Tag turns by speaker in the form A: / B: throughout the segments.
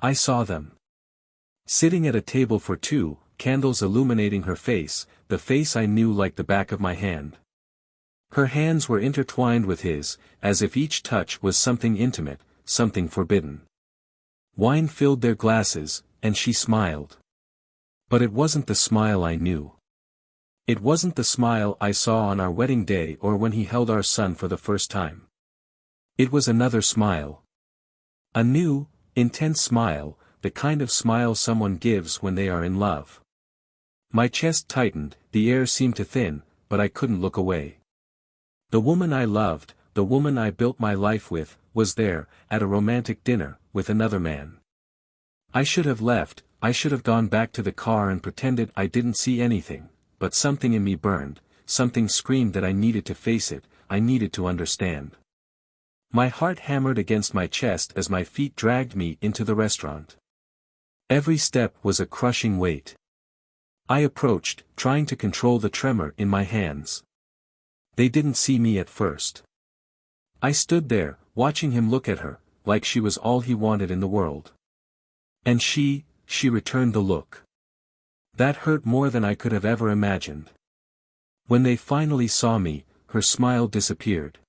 A: I saw them. Sitting at a table for two, candles illuminating her face, the face I knew like the back of my hand. Her hands were intertwined with his, as if each touch was something intimate, something forbidden. Wine filled their glasses, and she smiled. But it wasn't the smile I knew. It wasn't the smile I saw on our wedding day or when he held our son for the first time. It was another smile. A new, intense smile, the kind of smile someone gives when they are in love. My chest tightened, the air seemed to thin, but I couldn't look away. The woman I loved, the woman I built my life with, was there, at a romantic dinner, with another man. I should have left, I should have gone back to the car and pretended I didn't see anything, but something in me burned, something screamed that I needed to face it, I needed to understand. My heart hammered against my chest as my feet dragged me into the restaurant. Every step was a crushing weight. I approached, trying to control the tremor in my hands. They didn't see me at first. I stood there, watching him look at her, like she was all he wanted in the world. And she returned the look. That hurt more than I could have ever imagined. When they finally saw me, her smile disappeared.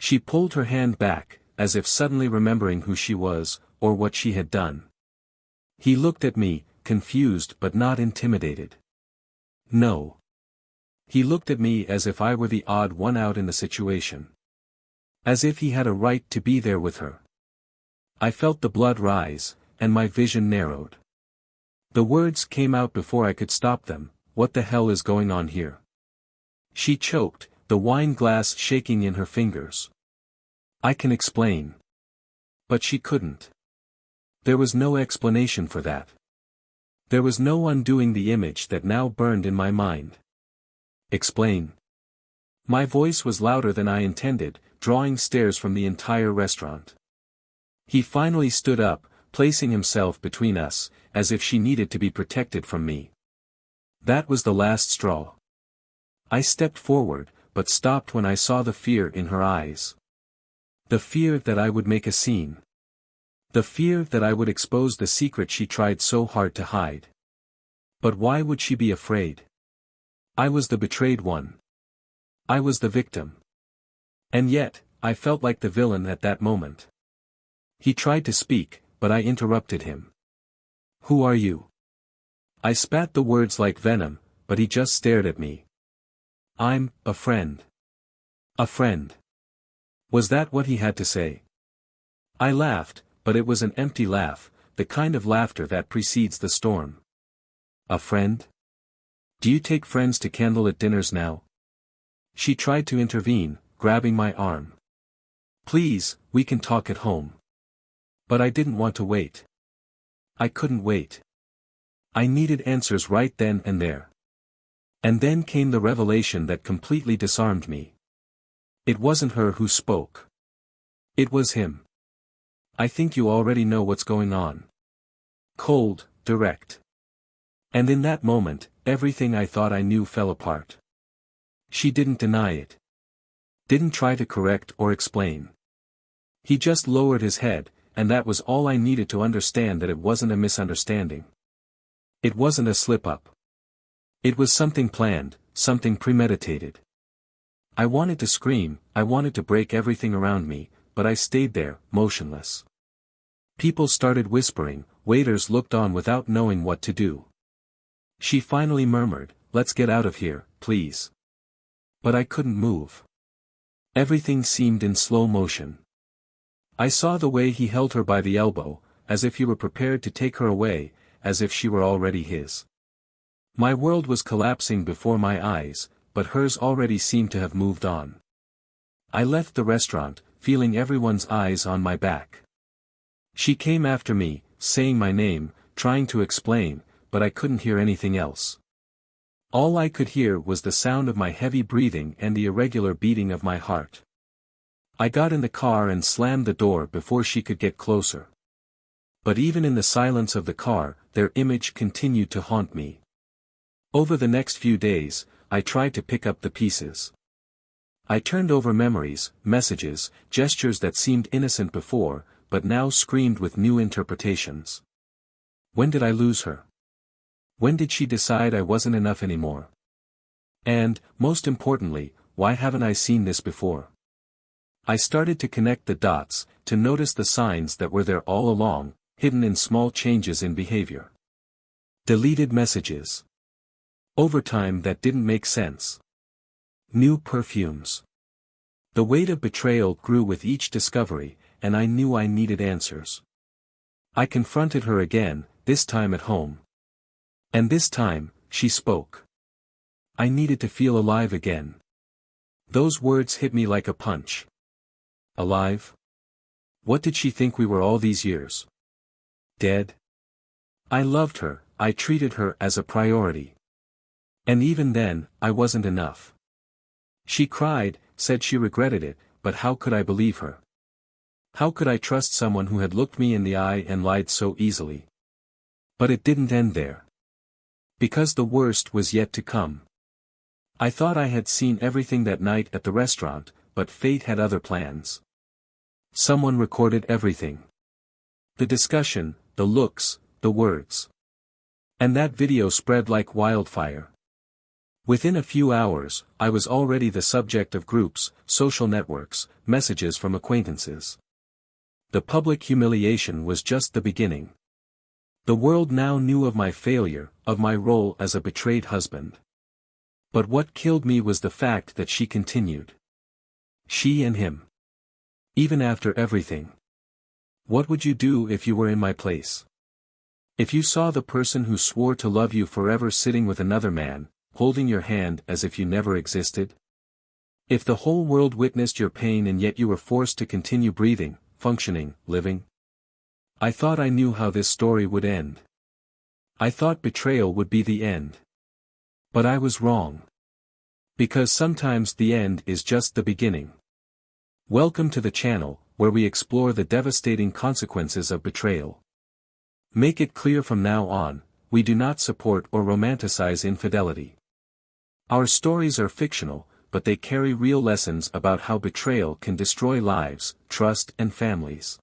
A: She pulled her hand back, as if suddenly remembering who she was, or what she had done. He looked at me, confused but not intimidated. No. He looked at me as if I were the odd one out in the situation. As if he had a right to be there with her. I felt the blood rise, and my vision narrowed. The words came out before I could stop them, "What the hell is going on here?" She choked, the wine glass shaking in her fingers. I can explain. But she couldn't. There was no explanation for that. There was no undoing the image that now burned in my mind. Explain. My voice was louder than I intended, drawing stares from the entire restaurant. He finally stood up, placing himself between us, as if she needed to be protected from me. That was the last straw. I stepped forward, but stopped when I saw the fear in her eyes. The fear that I would make a scene. The fear that I would expose the secret she tried so hard to hide. But why would she be afraid? I was the betrayed one. I was the victim. And yet, I felt like the villain at that moment. He tried to speak, but I interrupted him. "Who are you?" I spat the words like venom, but he just stared at me. "I'm a friend." A friend. Was that what he had to say? I laughed, but it was an empty laugh, the kind of laughter that precedes the storm. "A friend? Do you take friends to candlelit dinners now?" She tried to intervene, grabbing my arm. "Please, we can talk at home." But I didn't want to wait. I couldn't wait. I needed answers right then and there. And then came the revelation that completely disarmed me. It wasn't her who spoke. It was him. "I think you already know what's going on." Cold, direct. And in that moment, everything I thought I knew fell apart. She didn't deny it. Didn't try to correct or explain. He just lowered his head, and that was all I needed to understand that it wasn't a misunderstanding. It wasn't a slip-up. It was something planned, something premeditated. I wanted to scream, I wanted to break everything around me, but I stayed there, motionless. People started whispering, waiters looked on without knowing what to do. She finally murmured, "Let's get out of here, please." But I couldn't move. Everything seemed in slow motion. I saw the way he held her by the elbow, as if he were prepared to take her away, as if she were already his. My world was collapsing before my eyes, but hers already seemed to have moved on. I left the restaurant, feeling everyone's eyes on my back. She came after me, saying my name, trying to explain, but I couldn't hear anything else. All I could hear was the sound of my heavy breathing and the irregular beating of my heart. I got in the car and slammed the door before she could get closer. But even in the silence of the car, their image continued to haunt me. Over the next few days, I tried to pick up the pieces. I turned over memories, messages, gestures that seemed innocent before, but now screamed with new interpretations. When did I lose her? When did she decide I wasn't enough anymore? And, most importantly, why haven't I seen this before? I started to connect the dots, to notice the signs that were there all along, hidden in small changes in behavior. Deleted messages. Overtime that didn't make sense. New perfumes. The weight of betrayal grew with each discovery, and I knew I needed answers. I confronted her again, this time at home. And this time, she spoke. I needed to feel alive again. Those words hit me like a punch. Alive? What did she think we were all these years? Dead? I loved her, I treated her as a priority. And even then, I wasn't enough. She cried, said she regretted it, but how could I believe her? How could I trust someone who had looked me in the eye and lied so easily? But it didn't end there. Because the worst was yet to come. I thought I had seen everything that night at the restaurant, but fate had other plans. Someone recorded everything. The discussion, the looks, the words. And that video spread like wildfire. Within a few hours, I was already the subject of groups, social networks, messages from acquaintances. The public humiliation was just the beginning. The world now knew of my failure, of my role as a betrayed husband. But what killed me was the fact that she continued. She and him. Even after everything. What would you do if you were in my place? If you saw the person who swore to love you forever sitting with another man, holding your hand as if you never existed? If the whole world witnessed your pain and yet you were forced to continue breathing, functioning, living? I thought I knew how this story would end. I thought betrayal would be the end. But I was wrong. Because sometimes the end is just the beginning. Welcome to the channel, where we explore the devastating consequences of betrayal. Make it clear from now on, we do not support or romanticize infidelity. Our stories are fictional, but they carry real lessons about how betrayal can destroy lives, trust and families.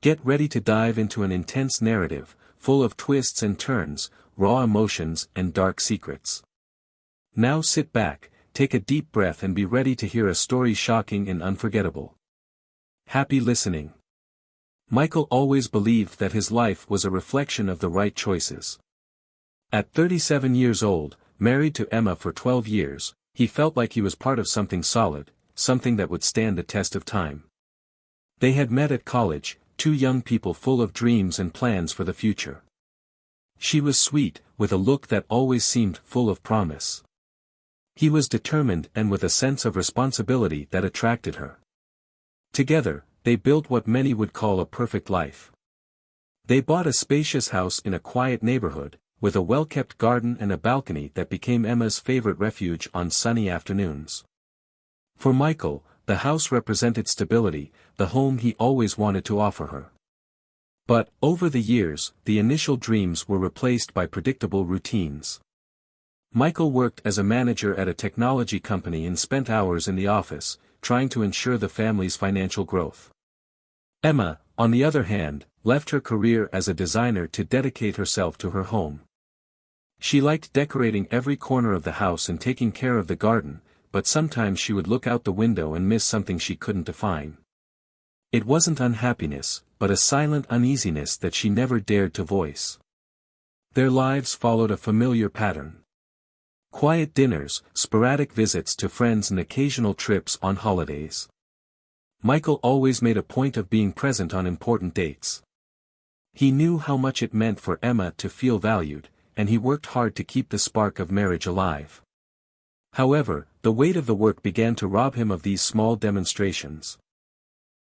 A: Get ready to dive into an intense narrative, full of twists and turns, raw emotions and dark secrets. Now sit back, take a deep breath and be ready to hear a story shocking and unforgettable. Happy listening. Michael always believed that his life was a reflection of the right choices. At 37 years old, married to Emma for 12 years, he felt like he was part of something solid, something that would stand the test of time. They had met at college, two young people full of dreams and plans for the future. She was sweet, with a look that always seemed full of promise. He was determined and with a sense of responsibility that attracted her. Together, they built what many would call a perfect life. They bought a spacious house in a quiet neighborhood, with a well-kept garden and a balcony that became Emma's favorite refuge on sunny afternoons. For Michael, the house represented stability, the home he always wanted to offer her. But, over the years, the initial dreams were replaced by predictable routines. Michael worked as a manager at a technology company and spent hours in the office, trying to ensure the family's financial growth. Emma, on the other hand, left her career as a designer to dedicate herself to her home. She liked decorating every corner of the house and taking care of the garden, but sometimes she would look out the window and miss something she couldn't define. It wasn't unhappiness, but a silent uneasiness that she never dared to voice. Their lives followed a familiar pattern. Quiet dinners, sporadic visits to friends and occasional trips on holidays. Michael always made a point of being present on important dates. He knew how much it meant for Emma to feel valued, and he worked hard to keep the spark of marriage alive. However, the weight of the work began to rob him of these small demonstrations.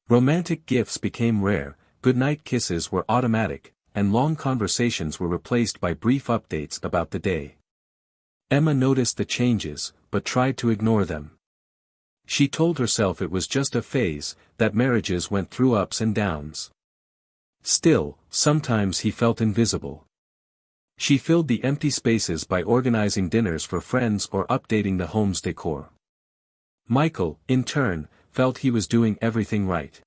A: Romantic gifts became rare, goodnight kisses were automatic, and long conversations were replaced by brief updates about the day. Emma noticed the changes, but tried to ignore them. She told herself it was just a phase, that marriages went through ups and downs. Still, sometimes he felt invisible. She filled the empty spaces by organizing dinners for friends or updating the home's decor. Michael, in turn, felt he was doing everything right.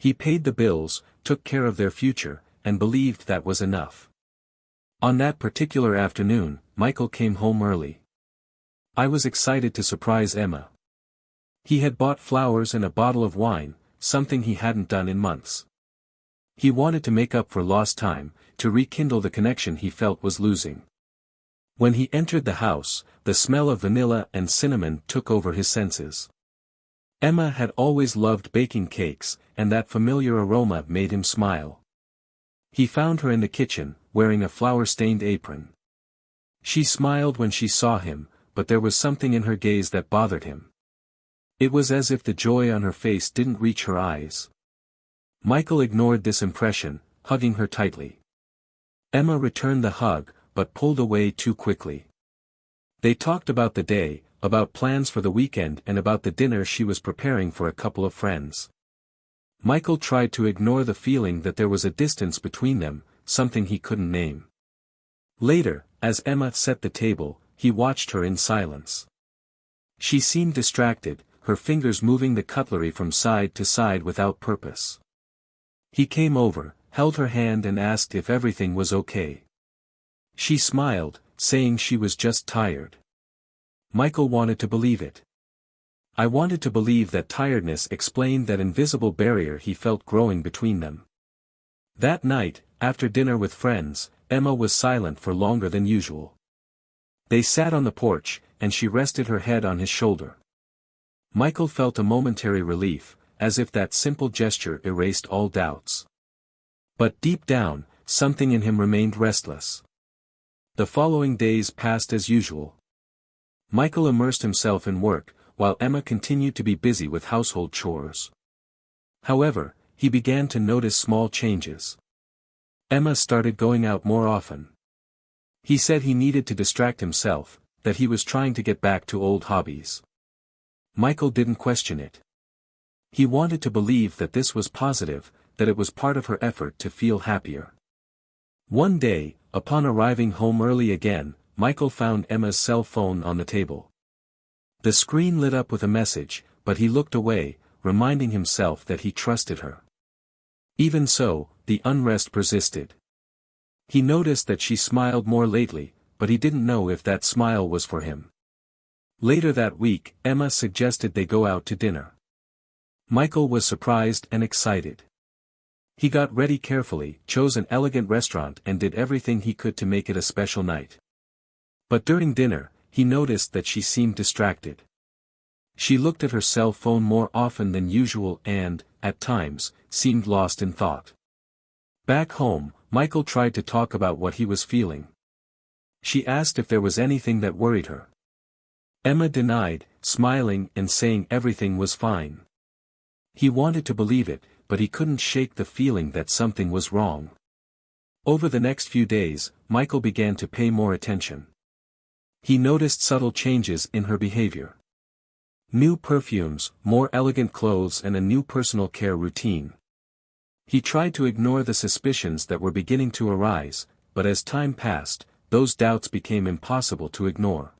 A: He paid the bills, took care of their future, and believed that was enough. On that particular afternoon, Michael came home early. I was excited to surprise Emma. He had bought flowers and a bottle of wine, something he hadn't done in months. He wanted to make up for lost time, to rekindle the connection he felt was losing. When he entered the house, the smell of vanilla and cinnamon took over his senses. Emma had always loved baking cakes, and that familiar aroma made him smile. He found her in the kitchen, wearing a flour-stained apron. She smiled when she saw him, but there was something in her gaze that bothered him. It was as if the joy on her face didn't reach her eyes. Michael ignored this impression, hugging her tightly. Emma returned the hug, but pulled away too quickly. They talked about the day, about plans for the weekend and about the dinner she was preparing for a couple of friends. Michael tried to ignore the feeling that there was a distance between them, something he couldn't name. Later, as Emma set the table, he watched her in silence. She seemed distracted, her fingers moving the cutlery from side to side without purpose. He came over, held her hand and asked if everything was okay. She smiled, saying she was just tired. Michael wanted to believe it. I wanted to believe that tiredness explained that invisible barrier he felt growing between them. That night, after dinner with friends, Emma was silent for longer than usual. They sat on the porch, and she rested her head on his shoulder. Michael felt a momentary relief, as if that simple gesture erased all doubts. But deep down, something in him remained restless. The following days passed as usual. Michael immersed himself in work, while Emma continued to be busy with household chores. However, he began to notice small changes. Emma started going out more often. He said he needed to distract himself, that he was trying to get back to old hobbies. Michael didn't question it. He wanted to believe that this was positive, that it was part of her effort to feel happier. One day, upon arriving home early again, Michael found Emma's cell phone on the table. The screen lit up with a message, but he looked away, reminding himself that he trusted her. Even so, the unrest persisted. He noticed that she smiled more lately, but he didn't know if that smile was for him. Later that week, Emma suggested they go out to dinner. Michael was surprised and excited. He got ready carefully, chose an elegant restaurant and did everything he could to make it a special night. But during dinner, he noticed that she seemed distracted. She looked at her cell phone more often than usual and, at times, seemed lost in thought. Back home, Michael tried to talk about what he was feeling. She asked if there was anything that worried her. Emma denied, smiling and saying everything was fine. He wanted to believe it, but he couldn't shake the feeling that something was wrong. Over the next few days, Michael began to pay more attention. He noticed subtle changes in her behavior. New perfumes, more elegant clothes and a new personal care routine. He tried to ignore the suspicions that were beginning to arise, but as time passed, those doubts became impossible to ignore.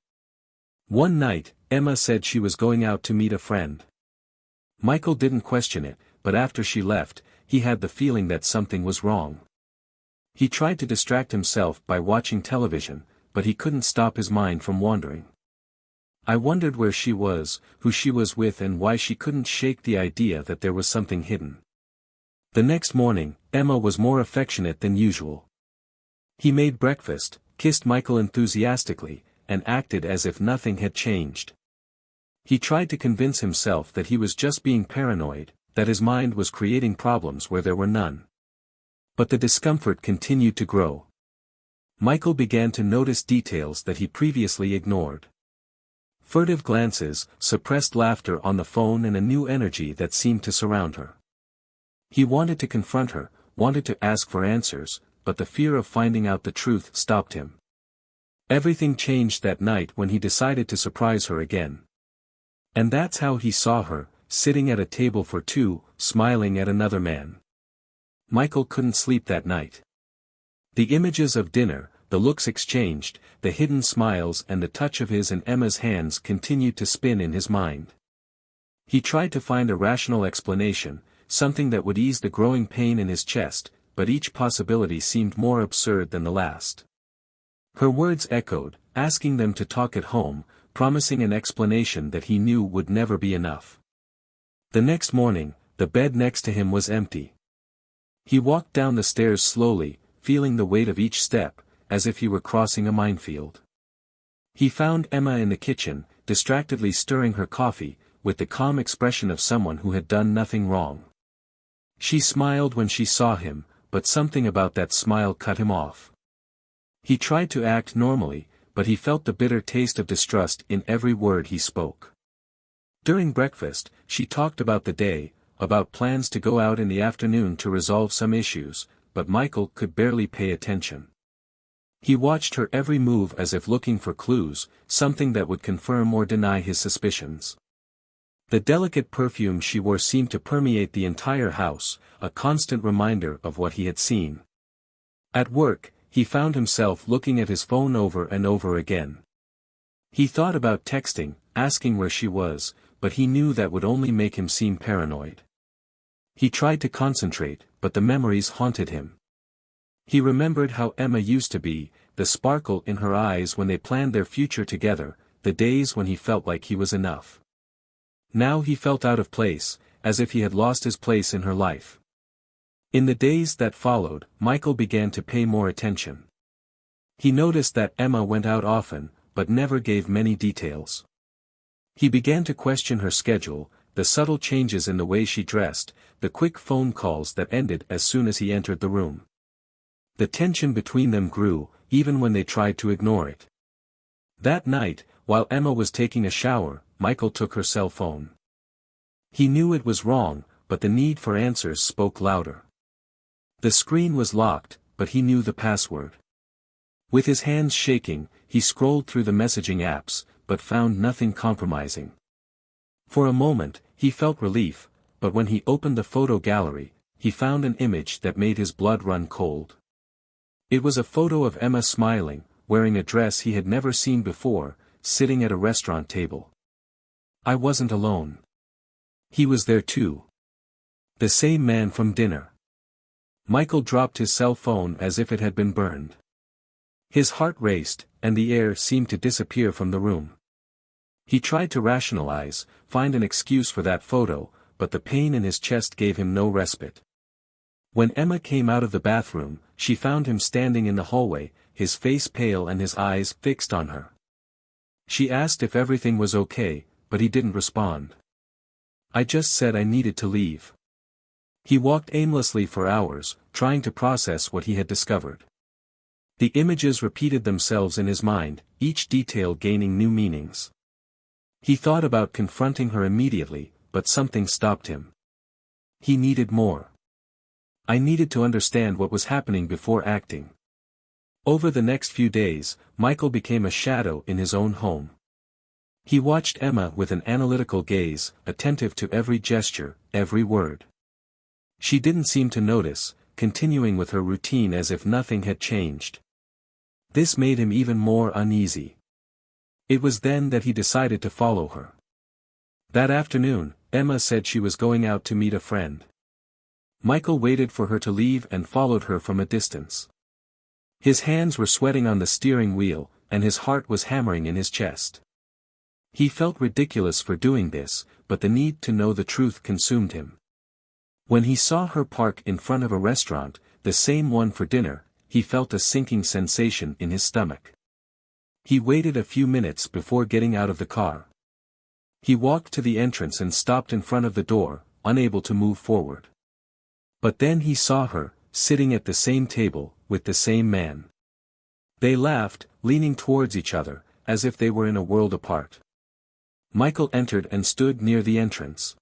A: One night, Emma said she was going out to meet a friend. Michael didn't question it, but after she left, he had the feeling that something was wrong. He tried to distract himself by watching television, but he couldn't stop his mind from wandering. I wondered where she was, who she was with and why she couldn't shake the idea that there was something hidden. The next morning, Emma was more affectionate than usual. He made breakfast, kissed Michael enthusiastically, and acted as if nothing had changed. He tried to convince himself that he was just being paranoid, that his mind was creating problems where there were none. But the discomfort continued to grow. Michael began to notice details that he previously ignored. Furtive glances, suppressed laughter on the phone and a new energy that seemed to surround her. He wanted to confront her, wanted to ask for answers, but the fear of finding out the truth stopped him. Everything changed that night when he decided to surprise her again. And that's how he saw her, sitting at a table for two, smiling at another man. Michael couldn't sleep that night. The images of dinner, the looks exchanged, the hidden smiles and the touch of his and Emma's hands continued to spin in his mind. He tried to find a rational explanation, something that would ease the growing pain in his chest, but each possibility seemed more absurd than the last. Her words echoed, asking them to talk at home, promising an explanation that he knew would never be enough. The next morning, the bed next to him was empty. He walked down the stairs slowly, feeling the weight of each step, as if he were crossing a minefield. He found Emma in the kitchen, distractedly stirring her coffee, with the calm expression of someone who had done nothing wrong. She smiled when she saw him, but something about that smile cut him off. He tried to act normally, but he felt the bitter taste of distrust in every word he spoke. During breakfast, she talked about the day, about plans to go out in the afternoon to resolve some issues, but Michael could barely pay attention. He watched her every move as if looking for clues, something that would confirm or deny his suspicions. The delicate perfume she wore seemed to permeate the entire house, a constant reminder of what he had seen. At work, he found himself looking at his phone over and over again. He thought about texting, asking where she was, but he knew that would only make him seem paranoid. He tried to concentrate, but the memories haunted him. He remembered how Emma used to be, the sparkle in her eyes when they planned their future together, the days when he felt like he was enough. Now he felt out of place, as if he had lost his place in her life. In the days that followed, Michael began to pay more attention. He noticed that Emma went out often, but never gave many details. He began to question her schedule, the subtle changes in the way she dressed, the quick phone calls that ended as soon as he entered the room. The tension between them grew, even when they tried to ignore it. That night, while Emma was taking a shower, Michael took her cell phone. He knew it was wrong, but the need for answers spoke louder. The screen was locked, but he knew the password. With his hands shaking, he scrolled through the messaging apps, but found nothing compromising. For a moment, he felt relief, but when he opened the photo gallery, he found an image that made his blood run cold. It was a photo of Emma smiling, wearing a dress he had never seen before, sitting at a restaurant table. I wasn't alone. He was there too. The same man from dinner. Michael dropped his cell phone as if it had been burned. His heart raced, and the air seemed to disappear from the room. He tried to rationalize, find an excuse for that photo, but the pain in his chest gave him no respite. When Emma came out of the bathroom, she found him standing in the hallway, his face pale and his eyes fixed on her. She asked if everything was okay, but he didn't respond. I just said I needed to leave. He walked aimlessly for hours, trying to process what he had discovered. The images repeated themselves in his mind, each detail gaining new meanings. He thought about confronting her immediately, but something stopped him. He needed more. I needed to understand what was happening before acting. Over the next few days, Michael became a shadow in his own home. He watched Emma with an analytical gaze, attentive to every gesture, every word. She didn't seem to notice, continuing with her routine as if nothing had changed. This made him even more uneasy. It was then that he decided to follow her. That afternoon, Emma said she was going out to meet a friend. Michael waited for her to leave and followed her from a distance. His hands were sweating on the steering wheel, and his heart was hammering in his chest. He felt ridiculous for doing this, but the need to know the truth consumed him. When he saw her park in front of a restaurant, the same one for dinner, he felt a sinking sensation in his stomach. He waited a few minutes before getting out of the car. He walked to the entrance and stopped in front of the door, unable to move forward. But then he saw her, sitting at the same table, with the same man. They laughed, leaning towards each other, as if they were in a world apart. Michael entered and stood near the entrance.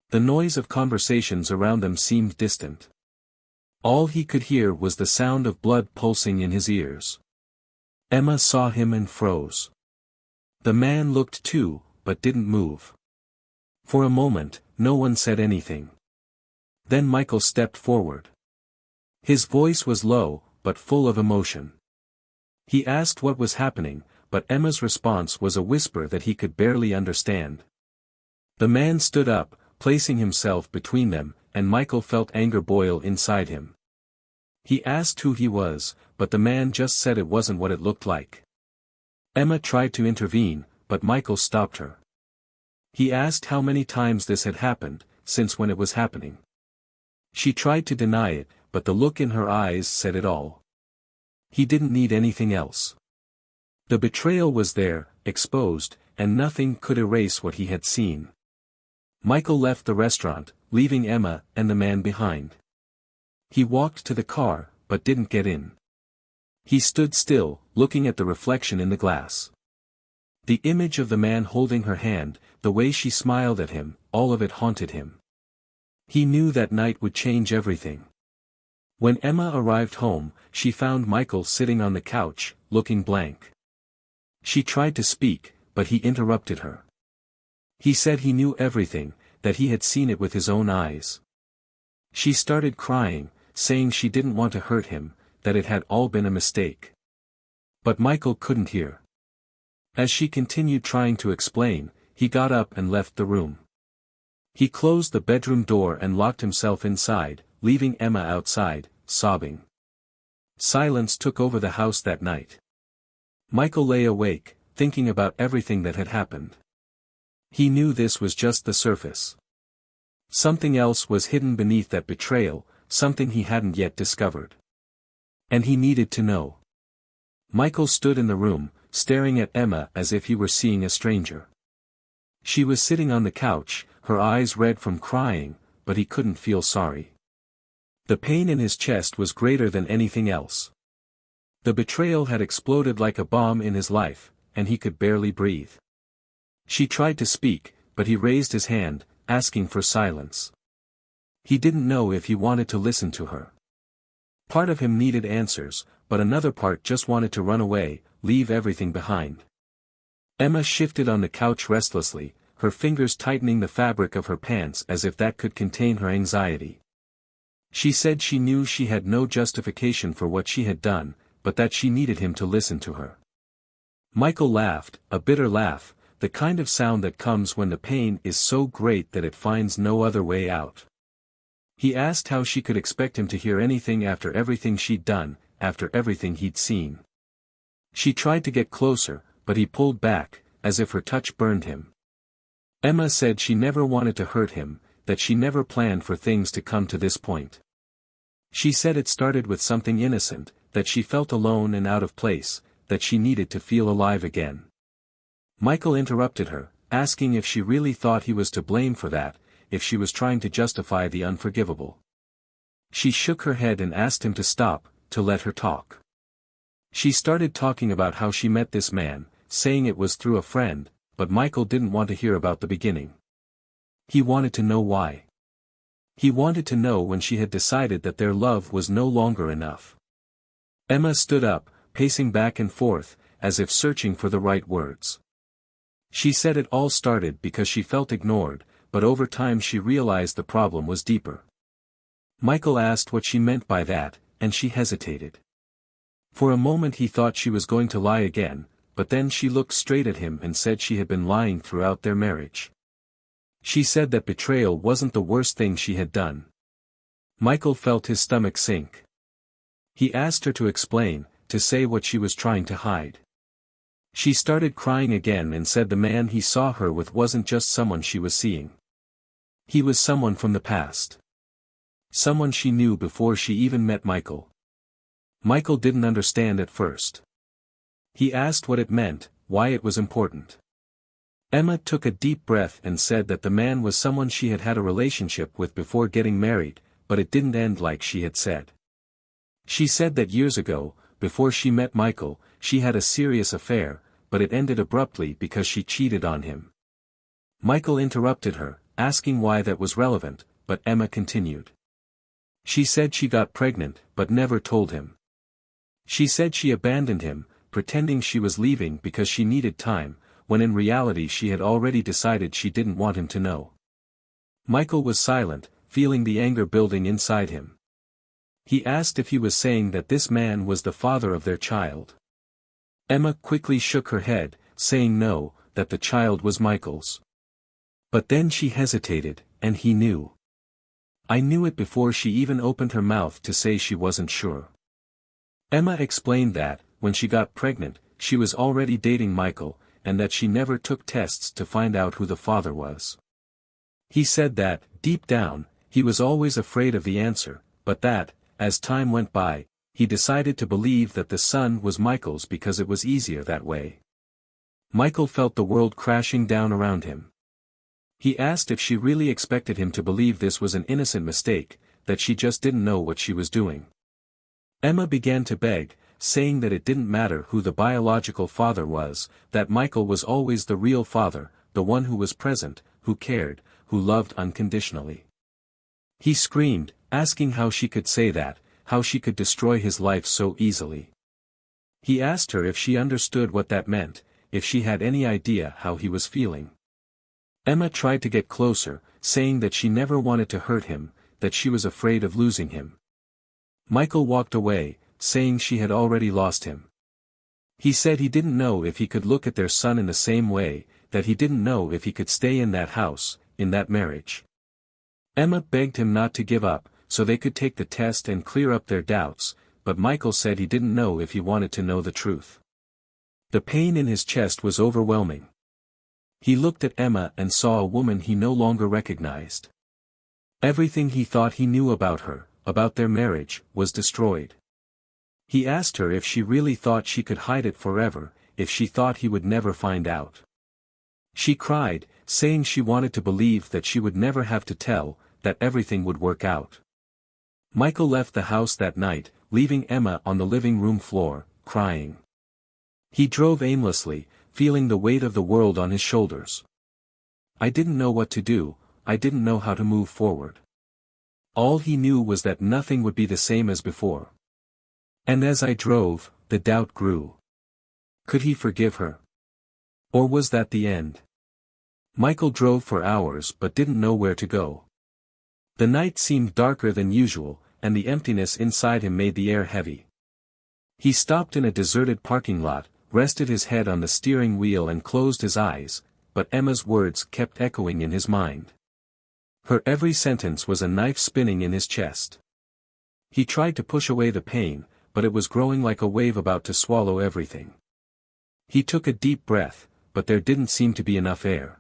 A: The noise of conversations around them seemed distant. All he could hear was the sound of blood pulsing in his ears. Emma saw him and froze. The man looked too, but didn't move. For a moment, no one said anything. Then Michael stepped forward. His voice was low, but full of emotion. He asked what was happening, but Emma's response was a whisper that he could barely understand. The man stood up, placing himself between them, and Michael felt anger boil inside him. He asked who he was, but the man just said it wasn't what it looked like. Emma tried to intervene, but Michael stopped her. He asked how many times this had happened, since when it was happening. She tried to deny it, but the look in her eyes said it all. He didn't need anything else. The betrayal was there, exposed, and nothing could erase what he had seen. Michael left the restaurant, leaving Emma and the man behind. He walked to the car, but didn't get in. He stood still, looking at the reflection in the glass. The image of the man holding her hand, the way she smiled at him, all of it haunted him. He knew that night would change everything. When Emma arrived home, she found Michael sitting on the couch, looking blank. She tried to speak, but he interrupted her. He said he knew everything, that he had seen it with his own eyes. She started crying, saying she didn't want to hurt him, that it had all been a mistake. But Michael couldn't hear. As she continued trying to explain, he got up and left the room. He closed the bedroom door and locked himself inside, leaving Emma outside, sobbing. Silence took over the house that night. Michael lay awake, thinking about everything that had happened. He knew this was just the surface. Something else was hidden beneath that betrayal, something he hadn't yet discovered. And he needed to know. Michael stood in the room, staring at Emma as if he were seeing a stranger. She was sitting on the couch, her eyes red from crying, but he couldn't feel sorry. The pain in his chest was greater than anything else. The betrayal had exploded like a bomb in his life, and he could barely breathe. She tried to speak, but he raised his hand, asking for silence. He didn't know if he wanted to listen to her. Part of him needed answers, but another part just wanted to run away, leave everything behind. Emma shifted on the couch restlessly, her fingers tightening the fabric of her pants as if that could contain her anxiety. She said she knew she had no justification for what she had done, but that she needed him to listen to her. Michael laughed, a bitter laugh, the kind of sound that comes when the pain is so great that it finds no other way out. He asked how she could expect him to hear anything after everything she'd done, after everything he'd seen. She tried to get closer, but he pulled back, as if her touch burned him. Emma said she never wanted to hurt him, that she never planned for things to come to this point. She said it started with something innocent, that she felt alone and out of place, that she needed to feel alive again. Michael interrupted her, asking if she really thought he was to blame for that, if she was trying to justify the unforgivable. She shook her head and asked him to stop, to let her talk. She started talking about how she met this man, saying it was through a friend, but Michael didn't want to hear about the beginning. He wanted to know why. He wanted to know when she had decided that their love was no longer enough. Emma stood up, pacing back and forth, as if searching for the right words. She said it all started because she felt ignored, but over time she realized the problem was deeper. Michael asked what she meant by that, and she hesitated. For a moment he thought she was going to lie again, but then she looked straight at him and said she had been lying throughout their marriage. She said that betrayal wasn't the worst thing she had done. Michael felt his stomach sink. He asked her to explain, to say what she was trying to hide. She started crying again and said the man he saw her with wasn't just someone she was seeing. He was someone from the past. Someone she knew before she even met Michael. Michael didn't understand at first. He asked what it meant, why it was important. Emma took a deep breath and said that the man was someone she had had a relationship with before getting married, but it didn't end like she had said. She said that years ago, before she met Michael, she had a serious affair, but it ended abruptly because she cheated on him. Michael interrupted her, asking why that was relevant, but Emma continued. She said she got pregnant, but never told him. She said she abandoned him, pretending she was leaving because she needed time, when in reality she had already decided she didn't want him to know. Michael was silent, feeling the anger building inside him. He asked if he was saying that this man was the father of their child. Emma quickly shook her head, saying no, that the child was Michael's. But then she hesitated, and he knew. I knew it before she even opened her mouth to say she wasn't sure. Emma explained that, when she got pregnant, she was already dating Michael, and that she never took tests to find out who the father was. He said that, deep down, he was always afraid of the answer, but that, as time went by, he decided to believe that the son was Michael's because it was easier that way. Michael felt the world crashing down around him. He asked if she really expected him to believe this was an innocent mistake, that she just didn't know what she was doing. Emma began to beg, saying that it didn't matter who the biological father was, that Michael was always the real father, the one who was present, who cared, who loved unconditionally. He screamed, asking how she could say that, how she could destroy his life so easily. He asked her if she understood what that meant, if she had any idea how he was feeling. Emma tried to get closer, saying that she never wanted to hurt him, that she was afraid of losing him. Michael walked away, saying she had already lost him. He said he didn't know if he could look at their son in the same way, that he didn't know if he could stay in that house, in that marriage. Emma begged him not to give up, so they could take the test and clear up their doubts, but Michael said he didn't know if he wanted to know the truth. The pain in his chest was overwhelming. He looked at Emma and saw a woman he no longer recognized. Everything he thought he knew about her, about their marriage, was destroyed. He asked her if she really thought she could hide it forever, if she thought he would never find out. She cried, saying she wanted to believe that she would never have to tell, that everything would work out. Michael left the house that night, leaving Emma on the living room floor, crying. He drove aimlessly, feeling the weight of the world on his shoulders. I didn't know what to do, I didn't know how to move forward. All he knew was that nothing would be the same as before. And as I drove, the doubt grew. Could he forgive her? Or was that the end? Michael drove for hours but didn't know where to go. The night seemed darker than usual, and the emptiness inside him made the air heavy. He stopped in a deserted parking lot, rested his head on the steering wheel and closed his eyes, but Emma's words kept echoing in his mind. Her every sentence was a knife spinning in his chest. He tried to push away the pain, but it was growing like a wave about to swallow everything. He took a deep breath, but there didn't seem to be enough air.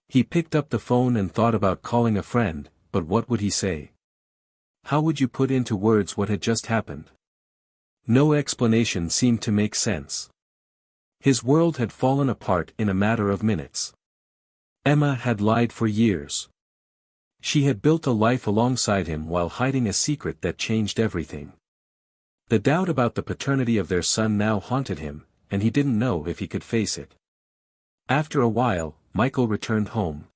A: He picked up the phone and thought about calling a friend, but what would he say? How would you put into words what had just happened? No explanation seemed to make sense. His world had fallen apart in a matter of minutes. Emma had lied for years. She had built a life alongside him while hiding a secret that changed everything. The doubt about the paternity of their son now haunted him, and he didn't know if he could face it. After a while, Michael returned home.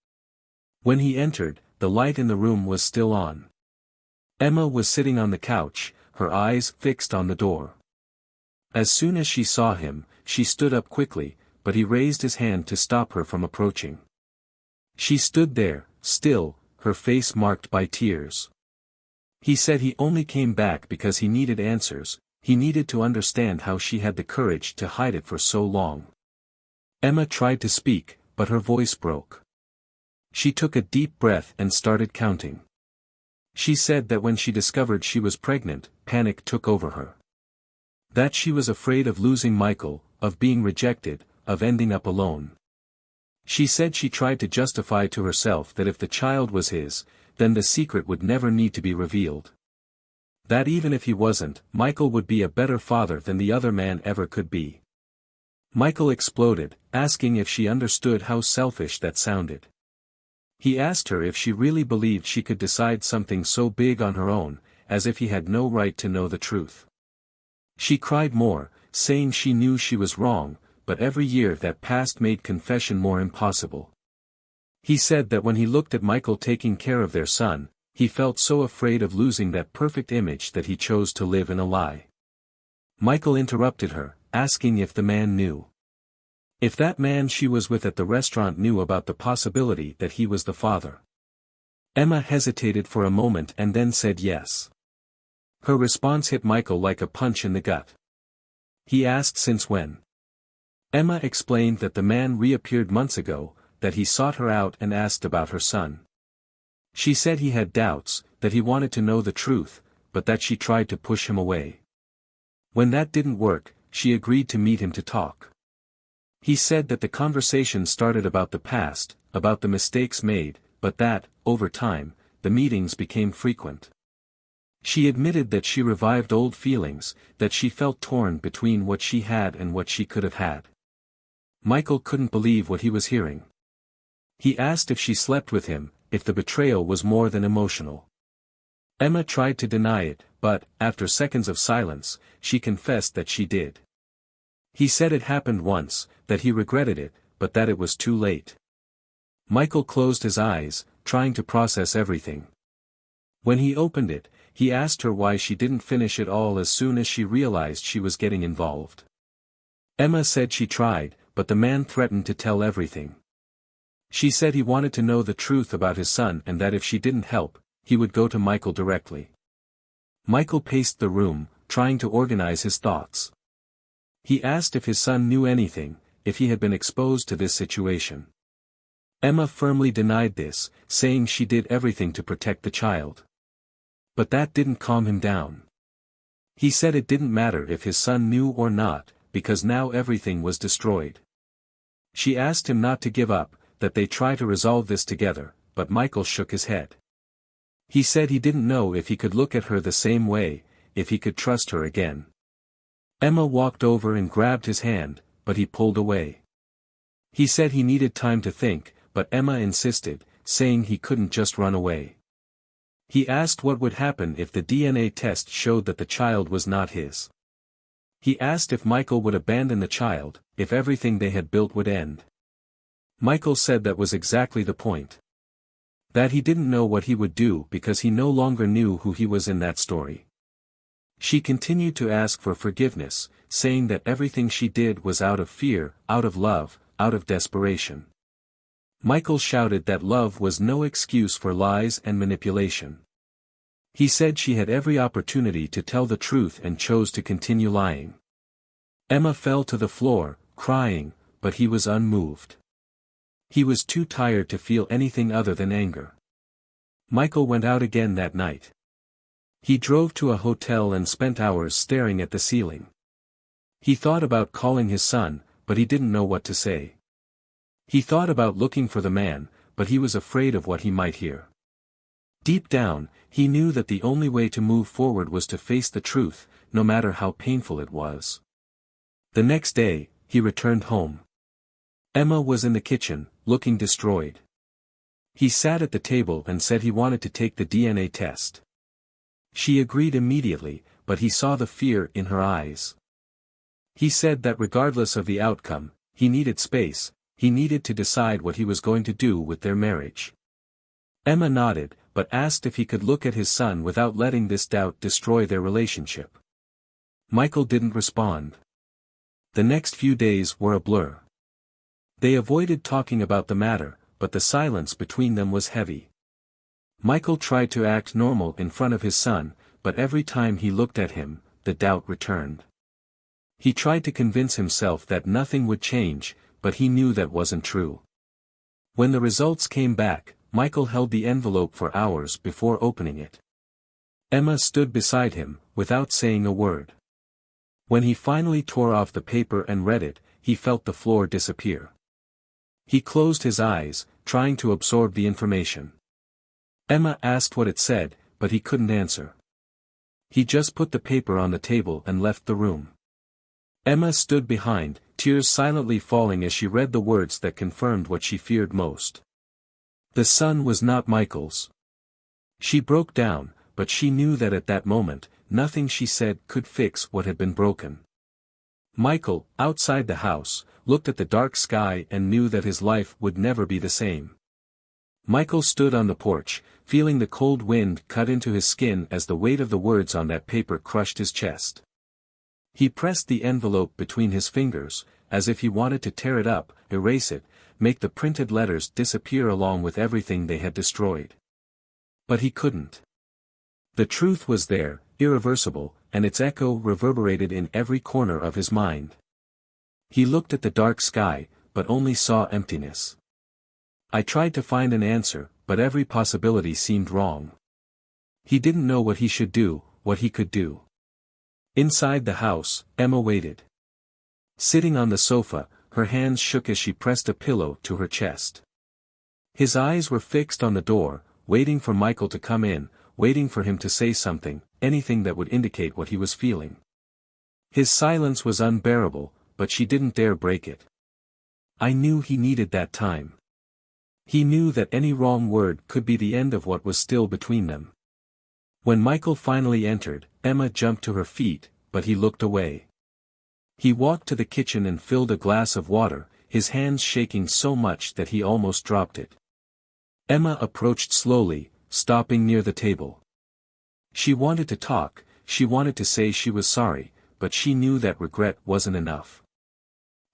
A: When he entered, the light in the room was still on. Emma was sitting on the couch, her eyes fixed on the door. As soon as she saw him, she stood up quickly, but he raised his hand to stop her from approaching. She stood there, still, her face marked by tears. He said he only came back because he needed answers, he needed to understand how she had the courage to hide it for so long. Emma tried to speak, but her voice broke. She took a deep breath and started counting. She said that when she discovered she was pregnant, panic took over her. That she was afraid of losing Michael, of being rejected, of ending up alone. She said she tried to justify to herself that if the child was his, then the secret would never need to be revealed. That even if he wasn't, Michael would be a better father than the other man ever could be. Michael exploded, asking if she understood how selfish that sounded. He asked her if she really believed she could decide something so big on her own, as if he had no right to know the truth. She cried more, saying she knew she was wrong, but every year that passed made confession more impossible. He said that when he looked at Michael taking care of their son, he felt so afraid of losing that perfect image that he chose to live in a lie. Michael interrupted her, asking if the man knew. If that man she was with at the restaurant knew about the possibility that he was the father. Emma hesitated for a moment and then said yes. Her response hit Michael like a punch in the gut. He asked since when. Emma explained that the man reappeared months ago, that he sought her out and asked about her son. She said he had doubts, that he wanted to know the truth, but that she tried to push him away. When that didn't work, she agreed to meet him to talk. He said that the conversation started about the past, about the mistakes made, but that, over time, the meetings became frequent. She admitted that she revived old feelings, that she felt torn between what she had and what she could have had. Michael couldn't believe what he was hearing. He asked if she slept with him, if the betrayal was more than emotional. Emma tried to deny it, but, after seconds of silence, she confessed that she did. He said it happened once, that he regretted it, but that it was too late. Michael closed his eyes, trying to process everything. When he opened it, he asked her why she didn't finish it all as soon as she realized she was getting involved. Emma said she tried, but the man threatened to tell everything. She said he wanted to know the truth about his son and that if she didn't help, he would go to Michael directly. Michael paced the room, trying to organize his thoughts. He asked if his son knew anything, if he had been exposed to this situation. Emma firmly denied this, saying she did everything to protect the child. But that didn't calm him down. He said it didn't matter if his son knew or not, because now everything was destroyed. She asked him not to give up, that they try to resolve this together, but Michael shook his head. He said he didn't know if he could look at her the same way, if he could trust her again. Emma walked over and grabbed his hand, but he pulled away. He said he needed time to think, but Emma insisted, saying he couldn't just run away. He asked what would happen if the DNA test showed that the child was not his. He asked if Michael would abandon the child, if everything they had built would end. Michael said that was exactly the point. That he didn't know what he would do because he no longer knew who he was in that story. She continued to ask for forgiveness, saying that everything she did was out of fear, out of love, out of desperation. Michael shouted that love was no excuse for lies and manipulation. He said she had every opportunity to tell the truth and chose to continue lying. Emma fell to the floor, crying, but he was unmoved. He was too tired to feel anything other than anger. Michael went out again that night. He drove to a hotel and spent hours staring at the ceiling. He thought about calling his son, but he didn't know what to say. He thought about looking for the man, but he was afraid of what he might hear. Deep down, he knew that the only way to move forward was to face the truth, no matter how painful it was. The next day, he returned home. Emma was in the kitchen, looking destroyed. He sat at the table and said he wanted to take the DNA test. She agreed immediately, but he saw the fear in her eyes. He said that regardless of the outcome, he needed space, he needed to decide what he was going to do with their marriage. Emma nodded, but asked if he could look at his son without letting this doubt destroy their relationship. Michael didn't respond. The next few days were a blur. They avoided talking about the matter, but the silence between them was heavy. Michael tried to act normal in front of his son, but every time he looked at him, the doubt returned. He tried to convince himself that nothing would change, but he knew that wasn't true. When the results came back, Michael held the envelope for hours before opening it. Emma stood beside him, without saying a word. When he finally tore off the paper and read it, he felt the floor disappear. He closed his eyes, trying to absorb the information. Emma asked what it said, but he couldn't answer. He just put the paper on the table and left the room. Emma stood behind, tears silently falling as she read the words that confirmed what she feared most. The son was not Michael's. She broke down, but she knew that at that moment, nothing she said could fix what had been broken. Michael, outside the house, looked at the dark sky and knew that his life would never be the same. Michael stood on the porch, feeling the cold wind cut into his skin as the weight of the words on that paper crushed his chest. He pressed the envelope between his fingers, as if he wanted to tear it up, erase it, make the printed letters disappear along with everything they had destroyed. But he couldn't. The truth was there, irreversible, and its echo reverberated in every corner of his mind. He looked at the dark sky, but only saw emptiness. I tried to find an answer, but every possibility seemed wrong. He didn't know what he should do, what he could do. Inside the house, Emma waited. Sitting on the sofa, her hands shook as she pressed a pillow to her chest. His eyes were fixed on the door, waiting for Michael to come in, waiting for him to say something, anything that would indicate what he was feeling. His silence was unbearable, but she didn't dare break it. I knew he needed that time. He knew that any wrong word could be the end of what was still between them. When Michael finally entered, Emma jumped to her feet, but he looked away. He walked to the kitchen and filled a glass of water, his hands shaking so much that he almost dropped it. Emma approached slowly, stopping near the table. She wanted to talk, she wanted to say she was sorry, but she knew that regret wasn't enough.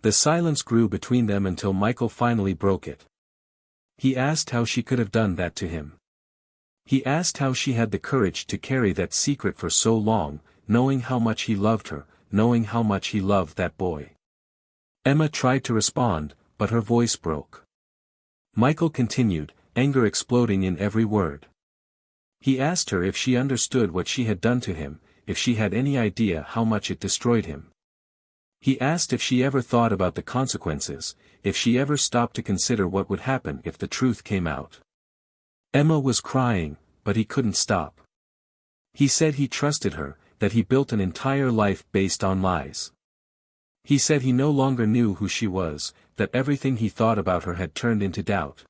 A: The silence grew between them until Michael finally broke it. He asked how she could have done that to him. He asked how she had the courage to carry that secret for so long, knowing how much he loved her, knowing how much he loved that boy. Emma tried to respond, but her voice broke. Michael continued, anger exploding in every word. He asked her if she understood what she had done to him, if she had any idea how much it destroyed him. He asked if she ever thought about the consequences, if she ever stopped to consider what would happen if the truth came out. Emma was crying, but he couldn't stop. He said he trusted her, that he built an entire life based on lies. He said he no longer knew who she was, that everything he thought about her had turned into doubt.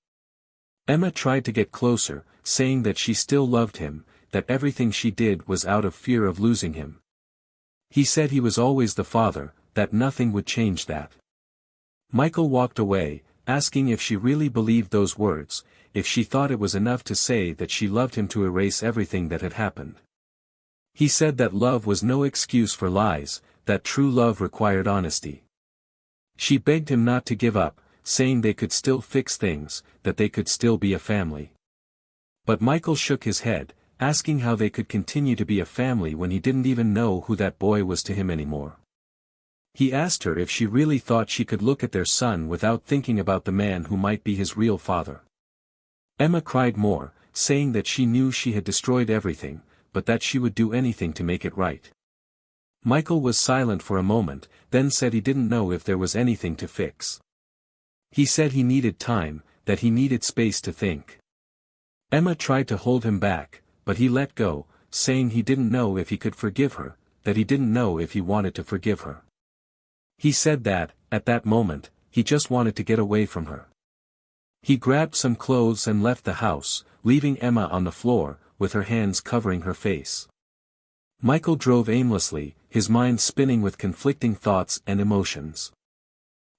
A: Emma tried to get closer, saying that she still loved him, that everything she did was out of fear of losing him. He said he was always the father, that nothing would change that. Michael walked away, asking if she really believed those words, if she thought it was enough to say that she loved him to erase everything that had happened. He said that love was no excuse for lies, that true love required honesty. She begged him not to give up, saying they could still fix things, that they could still be a family. But Michael shook his head, asking how they could continue to be a family when he didn't even know who that boy was to him anymore. He asked her if she really thought she could look at their son without thinking about the man who might be his real father. Emma cried more, saying that she knew she had destroyed everything, but that she would do anything to make it right. Michael was silent for a moment, then said he didn't know if there was anything to fix. He said he needed time, that he needed space to think. Emma tried to hold him back, but he let go, saying he didn't know if he could forgive her, that he didn't know if he wanted to forgive her. He said that, at that moment, he just wanted to get away from her. He grabbed some clothes and left the house, leaving Emma on the floor, with her hands covering her face. Michael drove aimlessly, his mind spinning with conflicting thoughts and emotions.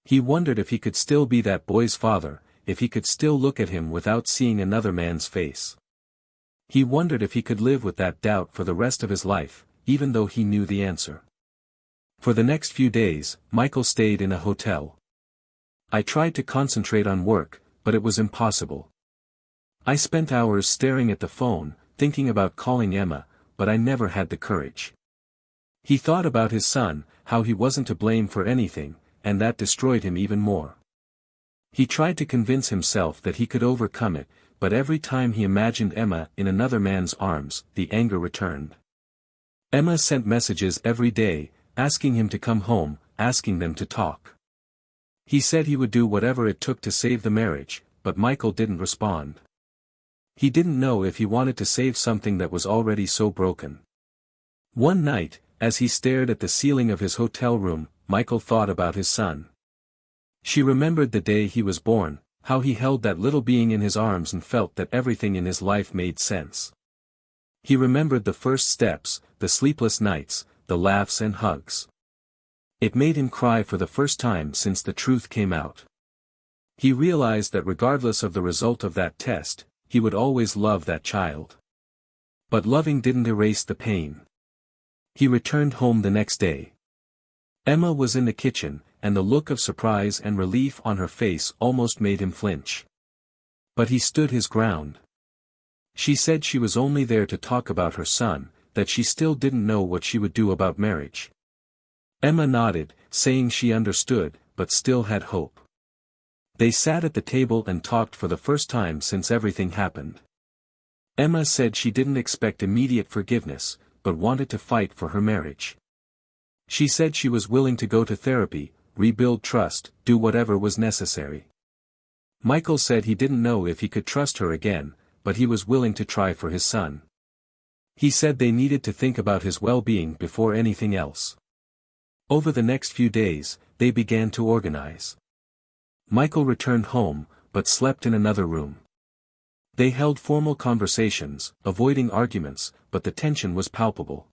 A: He wondered if he could still be that boy's father, if he could still look at him without seeing another man's face. He wondered if he could live with that doubt for the rest of his life, even though he knew the answer. For the next few days, Michael stayed in a hotel. I tried to concentrate on work, but it was impossible. I spent hours staring at the phone, thinking about calling Emma, but I never had the courage. He thought about his son, how he wasn't to blame for anything, and that destroyed him even more. He tried to convince himself that he could overcome it, but every time he imagined Emma in another man's arms, the anger returned. Emma sent messages every day, asking him to come home, asking them to talk. He said he would do whatever it took to save the marriage, but Michael didn't respond. He didn't know if he wanted to save something that was already so broken. One night, as he stared at the ceiling of his hotel room, Michael thought about his son. She remembered the day he was born, how he held that little being in his arms and felt that everything in his life made sense. He remembered the first steps, the sleepless nights, the laughs and hugs. It made him cry for the first time since the truth came out. He realized that regardless of the result of that test, he would always love that child. But loving didn't erase the pain. He returned home the next day. Emma was in the kitchen, and the look of surprise and relief on her face almost made him flinch. But he stood his ground. She said she was only there to talk about her son, that she still didn't know what she would do about marriage. Emma nodded, saying she understood, but still had hope. They sat at the table and talked for the first time since everything happened. Emma said she didn't expect immediate forgiveness, but wanted to fight for her marriage. She said she was willing to go to therapy, rebuild trust, do whatever was necessary. Michael said he didn't know if he could trust her again, but he was willing to try for his son. He said they needed to think about his well-being before anything else. Over the next few days, they began to organize. Michael returned home, but slept in another room. They held formal conversations, avoiding arguments, but the tension was palpable.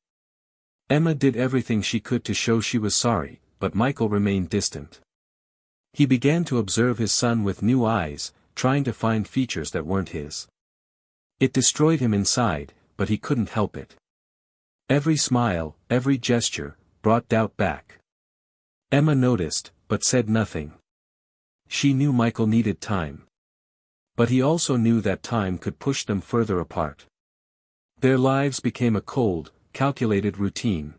A: Emma did everything she could to show she was sorry, but Michael remained distant. He began to observe his son with new eyes, trying to find features that weren't his. It destroyed him inside, but he couldn't help it. Every smile, every gesture, brought doubt back. Emma noticed, but said nothing. She knew Michael needed time. But he also knew that time could push them further apart. Their lives became a cold, calculated routine.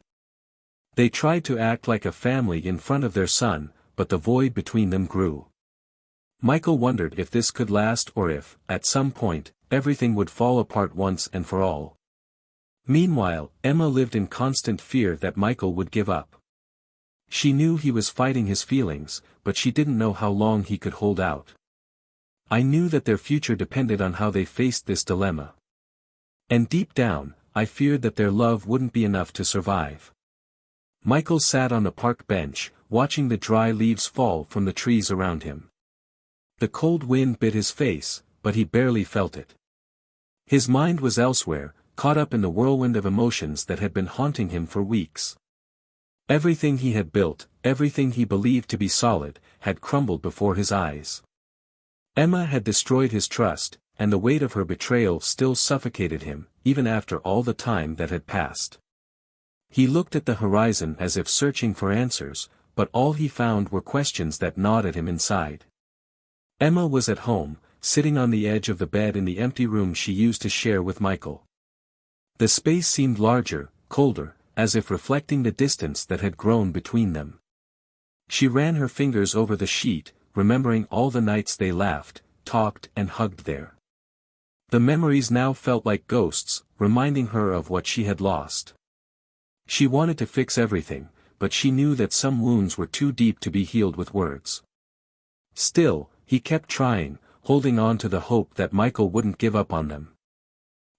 A: They tried to act like a family in front of their son, but the void between them grew. Michael wondered if this could last or if, at some point, everything would fall apart once and for all. Meanwhile, Emma lived in constant fear that Michael would give up. She knew he was fighting his feelings, but she didn't know how long he could hold out. I knew that their future depended on how they faced this dilemma. And deep down, I feared that their love wouldn't be enough to survive. Michael sat on the park bench, watching the dry leaves fall from the trees around him. The cold wind bit his face, but he barely felt it. His mind was elsewhere, caught up in the whirlwind of emotions that had been haunting him for weeks. Everything he had built, everything he believed to be solid, had crumbled before his eyes. Emma had destroyed his trust, and the weight of her betrayal still suffocated him, even after all the time that had passed. He looked at the horizon as if searching for answers, but all he found were questions that gnawed at him inside. Emma was at home, sitting on the edge of the bed in the empty room she used to share with Michael. The space seemed larger, colder, as if reflecting the distance that had grown between them. She ran her fingers over the sheet, remembering all the nights they laughed, talked and hugged there. The memories now felt like ghosts, reminding her of what she had lost. She wanted to fix everything, but she knew that some wounds were too deep to be healed with words. Still, he kept trying, holding on to the hope that Michael wouldn't give up on them.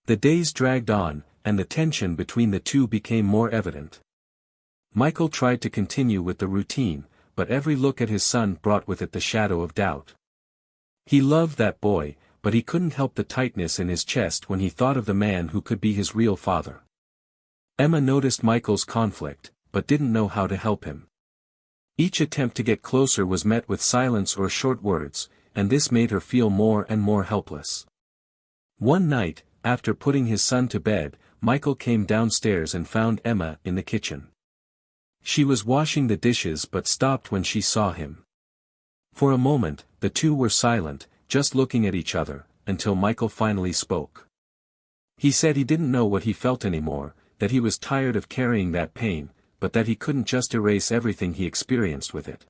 A: The days dragged on, and the tension between the two became more evident. Michael tried to continue with the routine, but every look at his son brought with it the shadow of doubt. He loved that boy, but he couldn't help the tightness in his chest when he thought of the man who could be his real father. Emma noticed Michael's conflict, but didn't know how to help him. Each attempt to get closer was met with silence or short words, and this made her feel more and more helpless. One night, after putting his son to bed, Michael came downstairs and found Emma in the kitchen. She was washing the dishes but stopped when she saw him. For a moment, the two were silent, just looking at each other, until Michael finally spoke. He said he didn't know what he felt anymore, that he was tired of carrying that pain, but that he couldn't just erase everything he experienced with it.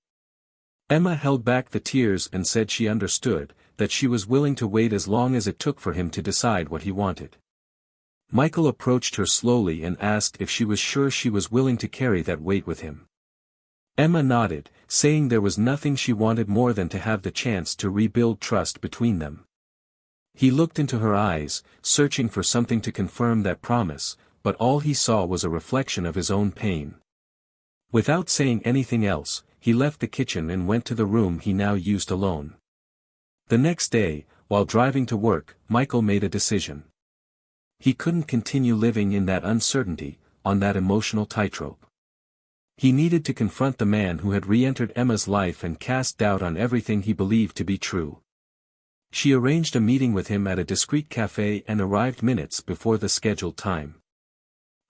A: Emma held back the tears and said she understood, that she was willing to wait as long as it took for him to decide what he wanted. Michael approached her slowly and asked if she was sure she was willing to carry that weight with him. Emma nodded, saying there was nothing she wanted more than to have the chance to rebuild trust between them. He looked into her eyes, searching for something to confirm that promise, but all he saw was a reflection of his own pain. Without saying anything else, he left the kitchen and went to the room he now used alone. The next day, while driving to work, Michael made a decision. He couldn't continue living in that uncertainty, on that emotional tightrope. He needed to confront the man who had re-entered Emma's life and cast doubt on everything he believed to be true. She arranged a meeting with him at a discreet cafe and arrived minutes before the scheduled time.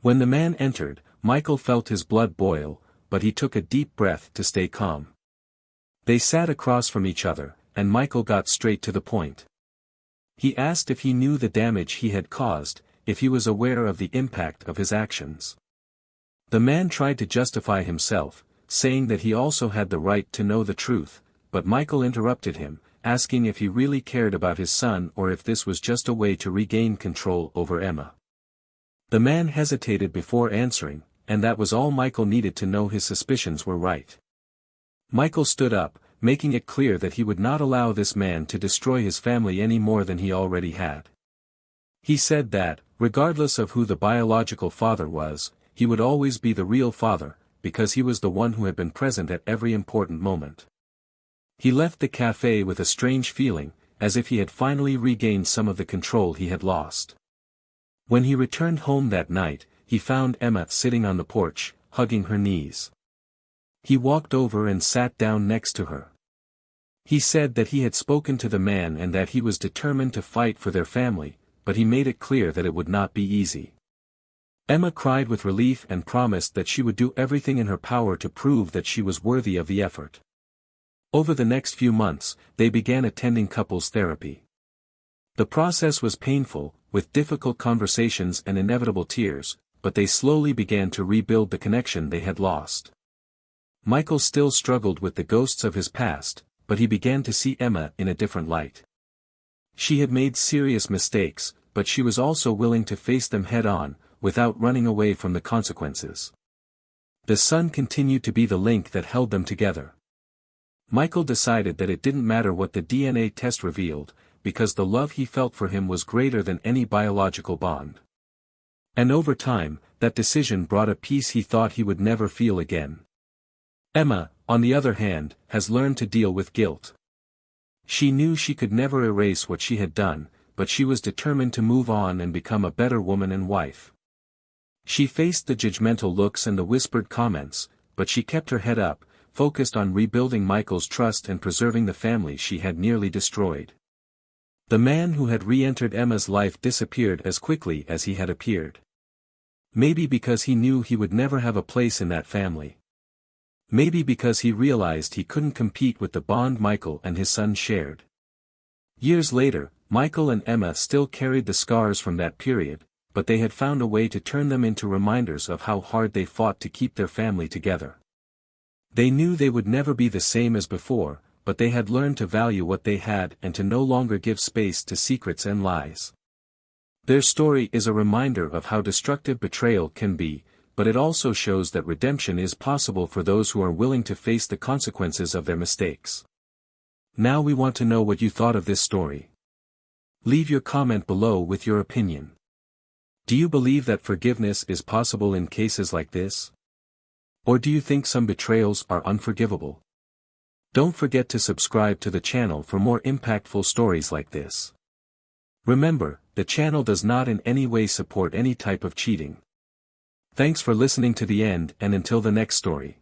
A: When the man entered, Michael felt his blood boil, but he took a deep breath to stay calm. They sat across from each other, and Michael got straight to the point. He asked if he knew the damage he had caused, if he was aware of the impact of his actions. The man tried to justify himself, saying that he also had the right to know the truth, but Michael interrupted him, asking if he really cared about his son or if this was just a way to regain control over Emma. The man hesitated before answering, and that was all Michael needed to know his suspicions were right. Michael stood up, making it clear that he would not allow this man to destroy his family any more than he already had. He said that, regardless of who the biological father was, he would always be the real father, because he was the one who had been present at every important moment. He left the cafe with a strange feeling, as if he had finally regained some of the control he had lost. When he returned home that night, he found Emma sitting on the porch, hugging her knees. He walked over and sat down next to her. He said that he had spoken to the man and that he was determined to fight for their family, but he made it clear that it would not be easy. Emma cried with relief and promised that she would do everything in her power to prove that she was worthy of the effort. Over the next few months, they began attending couples therapy. The process was painful, with difficult conversations and inevitable tears, but they slowly began to rebuild the connection they had lost. Michael still struggled with the ghosts of his past, but he began to see Emma in a different light. She had made serious mistakes, but she was also willing to face them head-on, without running away from the consequences. The son continued to be the link that held them together. Michael decided that it didn't matter what the DNA test revealed, because the love he felt for him was greater than any biological bond. And over time, that decision brought a peace he thought he would never feel again. Emma, on the other hand, has learned to deal with guilt. She knew she could never erase what she had done, but she was determined to move on and become a better woman and wife. She faced the judgmental looks and the whispered comments, but she kept her head up, focused on rebuilding Michael's trust and preserving the family she had nearly destroyed. The man who had re-entered Emma's life disappeared as quickly as he had appeared. Maybe because he knew he would never have a place in that family. Maybe because he realized he couldn't compete with the bond Michael and his son shared. Years later, Michael and Emma still carried the scars from that period, but they had found a way to turn them into reminders of how hard they fought to keep their family together. They knew they would never be the same as before, but they had learned to value what they had and to no longer give space to secrets and lies. Their story is a reminder of how destructive betrayal can be, but it also shows that redemption is possible for those who are willing to face the consequences of their mistakes. Now we want to know what you thought of this story. Leave your comment below with your opinion. Do you believe that forgiveness is possible in cases like this? Or do you think some betrayals are unforgivable? Don't forget to subscribe to the channel for more impactful stories like this. Remember, the channel does not in any way support any type of cheating. Thanks for listening to the end, and until the next story.